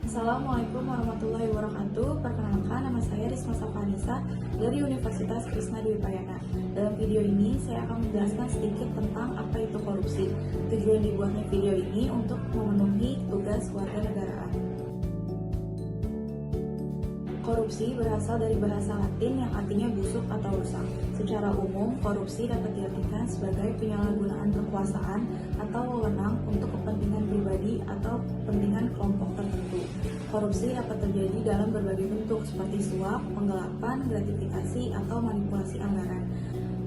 Assalamualaikum warahmatullahi wabarakatuh. Perkenalkan, nama saya Risma Safanisa dari Universitas Krishna Dwi Payana. Dalam video ini, saya akan menjelaskan sedikit tentang apa itu korupsi. Tujuan dibuatnya video ini untuk memenuhi tugas kewarganegaraan. Korupsi berasal dari bahasa Latin yang artinya busuk atau rusak. Secara umum, korupsi dapat diartikan sebagai penyalahgunaan kekuasaan atau wewenang untuk kepentingan pribadi atau kepentingan kelompok tertentu. Korupsi dapat terjadi dalam berbagai bentuk seperti suap, penggelapan, gratifikasi, atau manipulasi anggaran.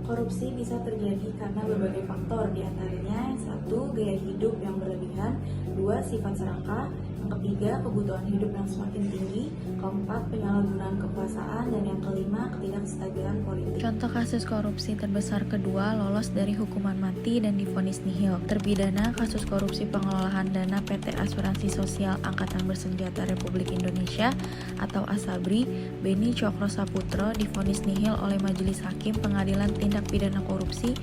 Korupsi bisa terjadi karena berbagai faktor, diantaranya yang satu, gaya hidup yang berlebihan, dua, sifat serakah, yang ketiga, kebutuhan hidup yang semakin tinggi, keempat, penyalahgunaan kekuasaan, dan yang kelima, ketidakstabilan politik. Contoh kasus korupsi terbesar kedua lolos dari hukuman mati dan divonis nihil. Terpidana kasus korupsi pengelolaan dana PT Asuransi Sosial Angkatan Bersenjata Republik Indonesia atau ASABRI, Beni Cokro Saputro divonis nihil oleh Majelis Hakim Pengadilan Tindak Pidana Korupsi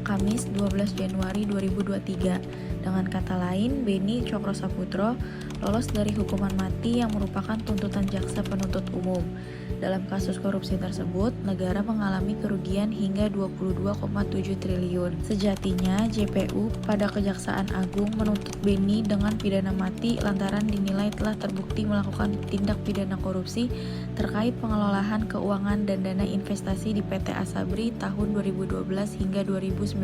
Kamis 12 Januari 2023. Dengan kata lain, Beni Cokro Saputro lolos dari hukuman mati yang merupakan tuntutan jaksa penuntut umum. Dalam kasus korupsi tersebut, negara mengalami kerugian hingga 22,7 triliun. Sejatinya, JPU pada Kejaksaan Agung menuntut Beni dengan pidana mati lantaran dinilai telah terbukti melakukan tindak pidana korupsi terkait pengelolaan keuangan dan dana investasi di PT Asabri tahun 2012 hingga 2019.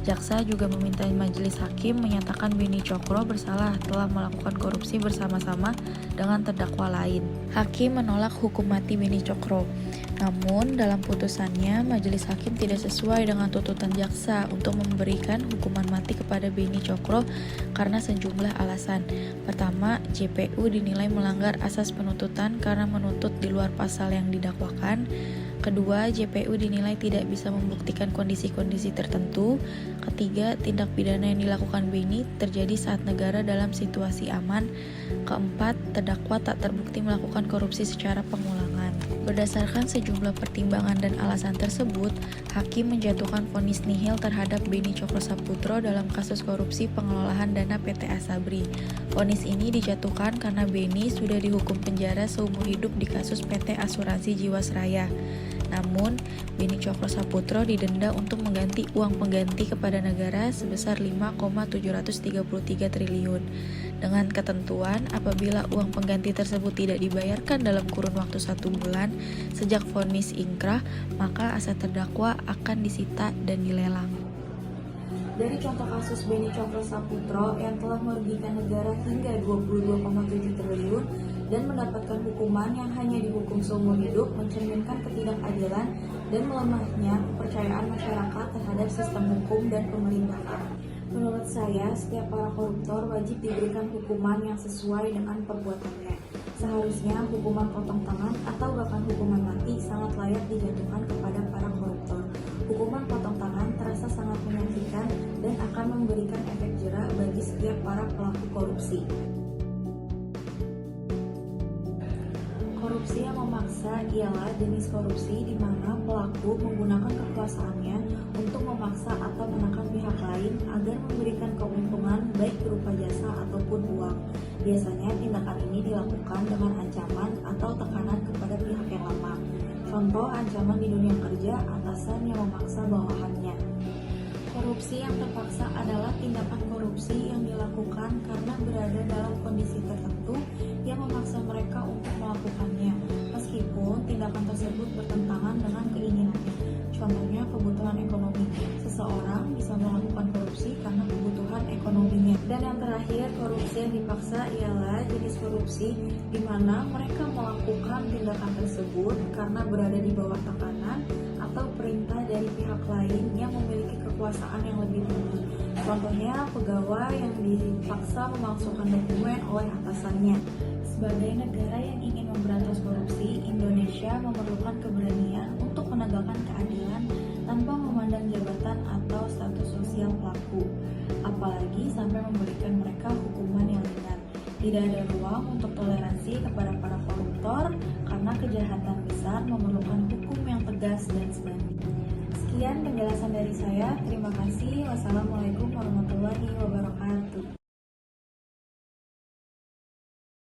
Jaksa juga meminta majelis hakim menyatakan Beni Cokro bersalah telah melakukan korupsi bersama-sama dengan terdakwa lain. Hakim menolak hukum mati Beni Cokro. Namun, dalam putusannya, majelis hakim tidak sesuai dengan tuntutan jaksa untuk memberikan hukuman mati kepada Beni Cokro karena sejumlah alasan. Pertama, JPU dinilai melanggar asas penuntutan karena menuntut di luar pasal yang didakwakan. Kedua, JPU dinilai tidak bisa membuktikan kondisi-kondisi tertentu. Ketiga, tindak pidana yang dilakukan Beni terjadi saat negara dalam situasi aman. Keempat, terdakwa tak terbukti melakukan korupsi secara pengulangan. Berdasarkan sejumlah pertimbangan dan alasan tersebut, hakim menjatuhkan vonis nihil terhadap Beni Cokro Saputro dalam kasus korupsi pengelolaan dana PT Asabri. Vonis ini dijatuhkan karena Beni sudah dihukum penjara seumur hidup di kasus PT Asuransi Jiwasraya. Namun, Beni Cokro Saputro didenda untuk mengganti uang pengganti kepada negara sebesar 5,733 triliun. Dengan ketentuan, apabila uang pengganti tersebut tidak dibayarkan dalam kurun waktu 1 bulan sejak vonis ingkrah, maka aset terdakwa akan disita dan dilelang. Dari contoh kasus Beni Cokro Saputro yang telah merugikan negara hingga 22,7 triliun dan mendapatkan hukuman yang hanya dihukum seumur hidup mencerminkan ketidakadilan dan melemahnya kepercayaan masyarakat terhadap sistem hukum dan pemerintahan. Menurut saya, setiap para koruptor wajib diberikan hukuman yang sesuai dengan perbuatannya. Seharusnya hukuman potong tangan atau bahkan hukuman mati sangat layak dijatuhkan kepada para koruptor. Hukuman potong tangan terasa sangat menyakitkan dan akan memberikan efek jera bagi setiap para pelaku korupsi. Korupsi yang memaksa ialah jenis korupsi di mana pelaku menggunakan kekuasaannya untuk memaksa atau menekan pihak lain agar memberikan keuntungan baik berupa jasa ataupun uang. Biasanya tindakan ini dilakukan dengan ancaman atau tekanan kepada pihak yang lemah. Contoh ancaman di dunia kerja, atasan yang memaksa bawahannya. Korupsi yang terpaksa adalah tindakan korupsi yang dilakukan karena berada dalam kondisi tertentu yang memaksa mereka untuk melakukannya, meskipun tindakan tersebut bertentangan dengan keinginannya. Contohnya kebutuhan ekonomi. Seseorang bisa melakukan korupsi karena kebutuhan ekonominya. Dan yang terakhir, korupsi yang dipaksa ialah jenis korupsi di mana mereka melakukan tindakan tersebut karena berada di bawah tekanan atau perintah dari pihak lain yang memiliki kekuasaan yang lebih tinggi. Contohnya pegawai yang dipaksa memalsukan dokumen oleh atasannya. Sebagai negara yang ingin memberantas korupsi, Indonesia memerlukan keberanian untuk menegakkan keadilan tanpa memandang jabatan atau status sosial pelaku, apalagi sampai memberikan mereka hukuman yang ringan. Tidak ada ruang untuk toleransi kepada para koruptor karena kejahatan besar memerlukan hukum yang tegas dan sebanding. Sekian penjelasan dari saya. Terima kasih. Wassalamualaikum warahmatullahi wabarakatuh.